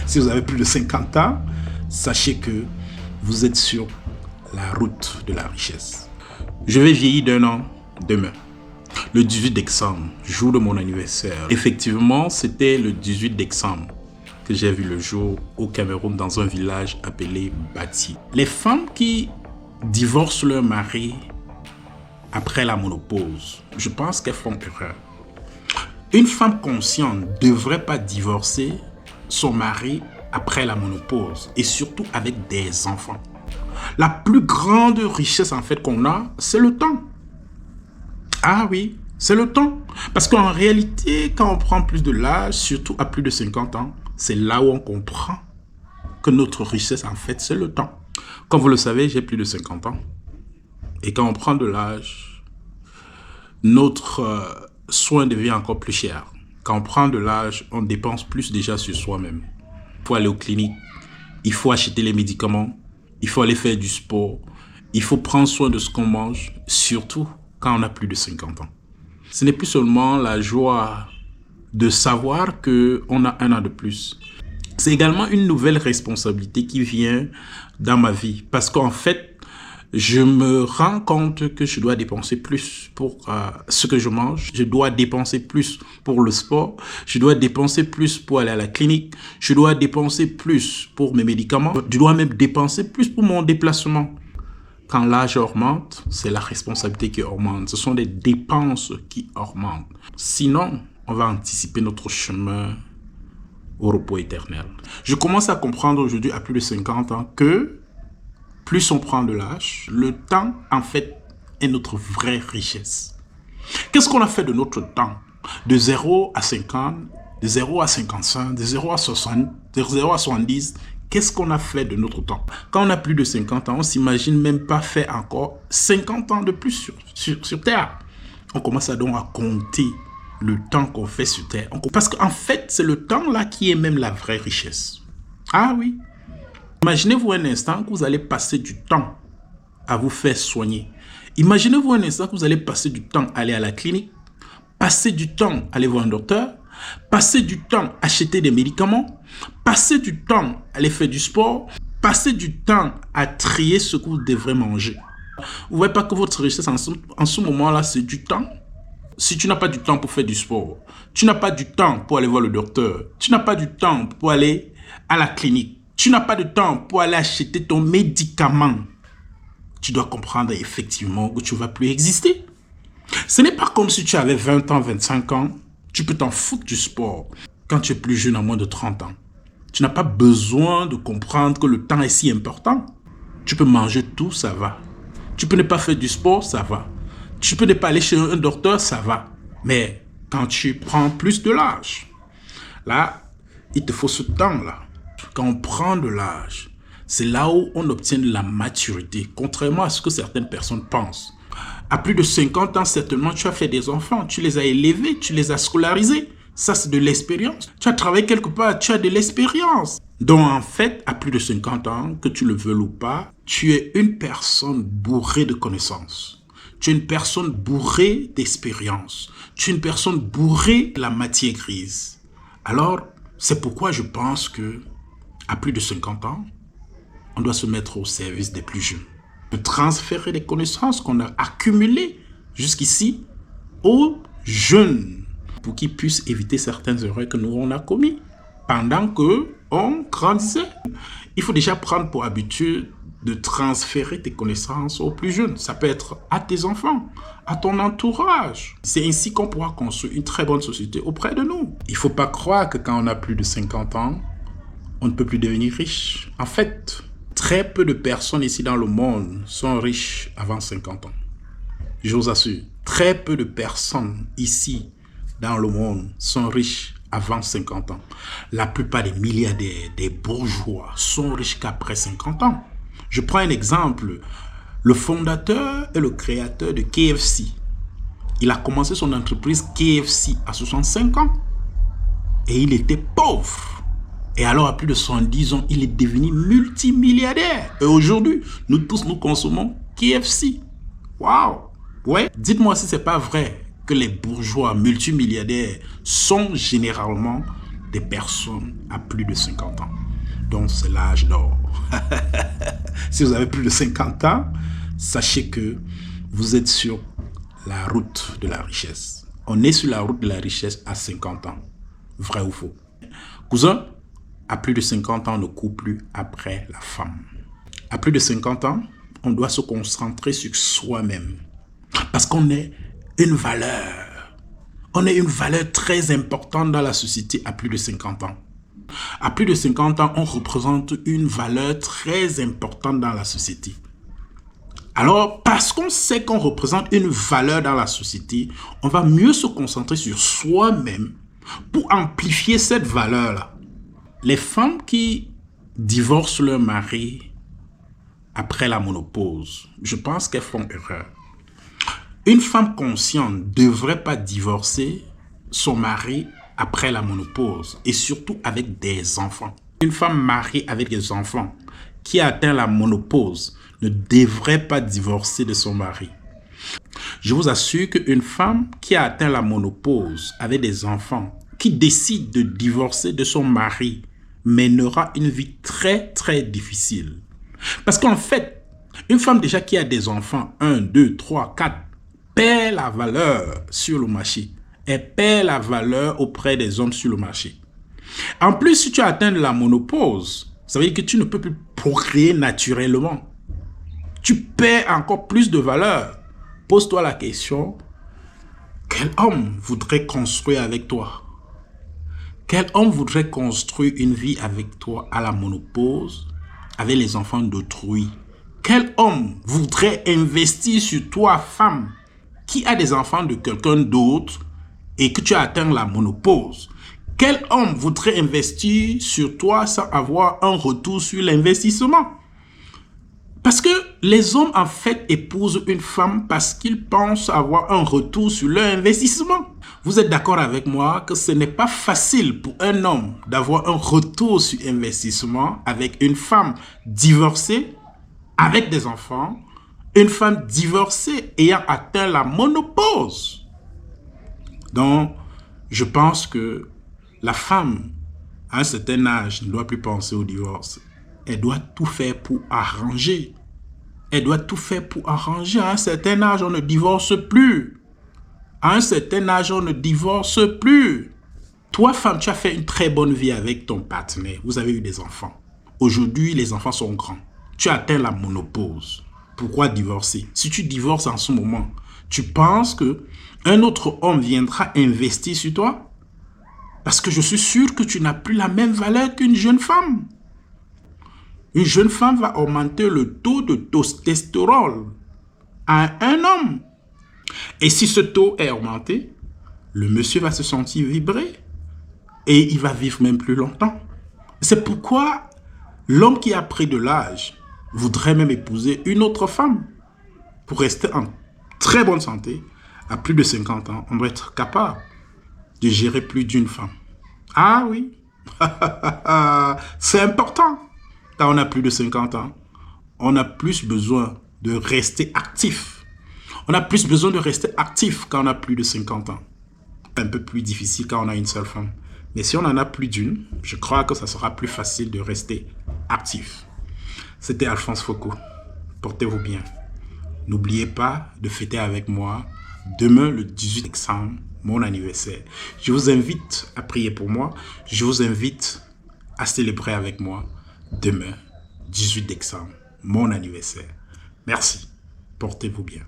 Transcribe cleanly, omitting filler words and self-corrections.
Si vous avez plus de 50 ans, sachez que vous êtes sur la route de la richesse. Je vais vieillir d'un an demain, le 18 décembre, jour de mon anniversaire. Effectivement, c'était le 18 décembre que j'ai vu le jour au Cameroun dans un village appelé Bati. Les femmes qui divorcent leur mari après la ménopause, je pense qu'elles font erreur. Une femme consciente ne devrait pas divorcer son mari après la ménopause et surtout avec des enfants. La plus grande richesse en fait qu'on a, c'est le temps. Ah oui, c'est le temps. Parce qu'en réalité, quand on prend plus de l'âge, surtout à plus de 50 ans, c'est là où on comprend que notre richesse en fait, c'est le temps. Comme vous le savez, j'ai plus de 50 ans. Et quand on prend de l'âge, notre soin devient encore plus cher. Quand on prend de l'âge, on dépense plus déjà sur soi-même. Il faut aller aux cliniques, il faut acheter les médicaments, il faut aller faire du sport, il faut prendre soin de ce qu'on mange, surtout quand on a plus de 50 ans. Ce n'est plus seulement la joie de savoir qu'on a un an de plus. C'est également une nouvelle responsabilité qui vient dans ma vie parce qu'en fait, je me rends compte que je dois dépenser plus pour ce que je mange. Je dois dépenser plus pour le sport. Je dois dépenser plus pour aller à la clinique. Je dois dépenser plus pour mes médicaments. Je dois même dépenser plus pour mon déplacement. Quand l'âge augmente, c'est la responsabilité qui augmente. Ce sont les dépenses qui augmentent. Sinon, on va anticiper notre chemin au repos éternel. Je commence à comprendre aujourd'hui, à plus de 50 ans, que plus on prend de l'âge, le temps, en fait, est notre vraie richesse. Qu'est-ce qu'on a fait de notre temps? De 0 à 50, de 0 à 55, de 0 à 60, de 0 à 70, qu'est-ce qu'on a fait de notre temps? Quand on a plus de 50 ans, on ne s'imagine même pas faire encore 50 ans de plus sur Terre. On commence donc à compter le temps qu'on fait sur Terre. Parce qu'en fait, c'est le temps là qui est même la vraie richesse. Ah oui. Imaginez-vous un instant que vous allez passer du temps à vous faire soigner. Imaginez-vous un instant que vous allez passer du temps à aller à la clinique, passer du temps à aller voir un docteur, passer du temps à acheter des médicaments, passer du temps à aller faire du sport, passer du temps à trier ce que vous devrez manger. Vous ne voyez pas que votre richesse en ce moment-là, c'est du temps? Si tu n'as pas du temps pour faire du sport, tu n'as pas du temps pour aller voir le docteur, tu n'as pas du temps pour aller à la clinique, tu n'as pas de temps pour aller acheter ton médicament, tu dois comprendre effectivement que tu ne vas plus exister. Ce n'est pas comme si tu avais 20 ans, 25 ans, tu peux t'en foutre du sport quand tu es plus jeune, à moins de 30 ans. Tu n'as pas besoin de comprendre que le temps est si important. Tu peux manger tout, ça va. Tu peux ne pas faire du sport, ça va. Tu peux ne pas aller chez un docteur, ça va. Mais quand tu prends plus de l'âge, là, il te faut ce temps-là. Quand on prend de l'âge, c'est là où on obtient de la maturité, contrairement à ce que certaines personnes pensent. À plus de 50 ans, certainement, tu as fait des enfants, tu les as élevés, tu les as scolarisés. Ça, c'est de l'expérience. Tu as travaillé quelque part, tu as de l'expérience. Donc, en fait, à plus de 50 ans, que tu le veuilles ou pas, tu es une personne bourrée de connaissances. Tu es une personne bourrée d'expérience. Tu es une personne bourrée de la matière grise. Alors, c'est pourquoi je pense que à plus de 50 ans, on doit se mettre au service des plus jeunes. De transférer les connaissances qu'on a accumulées jusqu'ici aux jeunes pour qu'ils puissent éviter certaines erreurs que nous on a commises pendant qu'on grandissait. Il faut déjà prendre pour habitude de transférer tes connaissances aux plus jeunes. Ça peut être à tes enfants, à ton entourage. C'est ainsi qu'on pourra construire une très bonne société auprès de nous. Il ne faut pas croire que quand on a plus de 50 ans, on ne peut plus devenir riche. En fait, très peu de personnes ici dans le monde sont riches avant 50 ans. Je vous assure, très peu de personnes ici dans le monde sont riches avant 50 ans. La plupart des milliardaires, des bourgeois sont riches qu'après 50 ans. Je prends un exemple. Le fondateur et le créateur de KFC. Il a commencé son entreprise KFC à 65 ans. Et il était pauvre. Et alors, à plus de 70 ans, il est devenu multimilliardaire. Et aujourd'hui, nous tous, nous consommons KFC. Waouh! Ouais, dites-moi si ce n'est pas vrai que les bourgeois multimilliardaires sont généralement des personnes à plus de 50 ans. Donc, c'est l'âge d'or. Si vous avez plus de 50 ans, sachez que vous êtes sur la route de la richesse. On est sur la route de la richesse à 50 ans. Vrai ou faux? Cousin, à plus de 50 ans, on ne court plus après la femme. À plus de 50 ans, on doit se concentrer sur soi-même. Parce qu'on est une valeur. On est une valeur très importante dans la société à plus de 50 ans. À plus de 50 ans, on représente une valeur très importante dans la société. Alors, parce qu'on sait qu'on représente une valeur dans la société, on va mieux se concentrer sur soi-même pour amplifier cette valeur-là. Les femmes qui divorcent leur mari après la ménopause, je pense qu'elles font erreur. Une femme consciente ne devrait pas divorcer son mari après la ménopause et surtout avec des enfants. Une femme mariée avec des enfants qui a atteint la ménopause ne devrait pas divorcer de son mari. Je vous assure qu'une femme qui a atteint la ménopause avec des enfants, qui décide de divorcer de son mari, mènera une vie très très difficile. Parce qu'en fait, une femme déjà qui a des enfants, 1, 2, 3, 4, perd la valeur sur le marché. Elle perd la valeur auprès des hommes sur le marché. En plus, si tu atteins la ménopause, ça veut dire que tu ne peux plus procréer naturellement. Tu perds encore plus de valeur. Pose-toi la question, quel homme voudrait construire avec toi? Quel homme voudrait construire une vie avec toi à la ménopause, avec les enfants d'autrui? Quel homme voudrait investir sur toi, femme, qui a des enfants de quelqu'un d'autre et que tu as atteint la ménopause? Quel homme voudrait investir sur toi sans avoir un retour sur l'investissement? Parce que les hommes, en fait, épousent une femme parce qu'ils pensent avoir un retour sur leur investissement. Vous êtes d'accord avec moi que ce n'est pas facile pour un homme d'avoir un retour sur investissement avec une femme divorcée, avec des enfants, une femme divorcée ayant atteint la ménopause. Donc, je pense que la femme, à un certain âge, ne doit plus penser au divorce. Elle doit tout faire pour arranger. Elle doit tout faire pour arranger. À un certain âge, on ne divorce plus. À un certain âge, on ne divorce plus. Toi, femme, tu as fait une très bonne vie avec ton partenaire. Vous avez eu des enfants. Aujourd'hui, les enfants sont grands. Tu as atteint la ménopause. Pourquoi divorcer? Si tu divorces en ce moment, tu penses qu'un autre homme viendra investir sur toi? Parce que je suis sûr que tu n'as plus la même valeur qu'une jeune femme. Une jeune femme va augmenter le taux de testostérone à un homme. Et si ce taux est augmenté, le monsieur va se sentir vibrer et il va vivre même plus longtemps. C'est pourquoi l'homme qui a pris de l'âge voudrait même épouser une autre femme. Pour rester en très bonne santé, à plus de 50 ans, on doit être capable de gérer plus d'une femme. Ah oui, c'est important. Quand on a plus de 50 ans, on a plus besoin de rester actif. On a plus besoin de rester actif quand on a plus de 50 ans. Un peu plus difficile quand on a une seule femme. Mais si on en a plus d'une, je crois que ça sera plus facile de rester actif. C'était Alphonse Foucault. Portez-vous bien. N'oubliez pas de fêter avec moi demain le 18 décembre, mon anniversaire. Je vous invite à prier pour moi. Je vous invite à célébrer avec moi demain, 18 décembre, mon anniversaire. Merci. Portez-vous bien.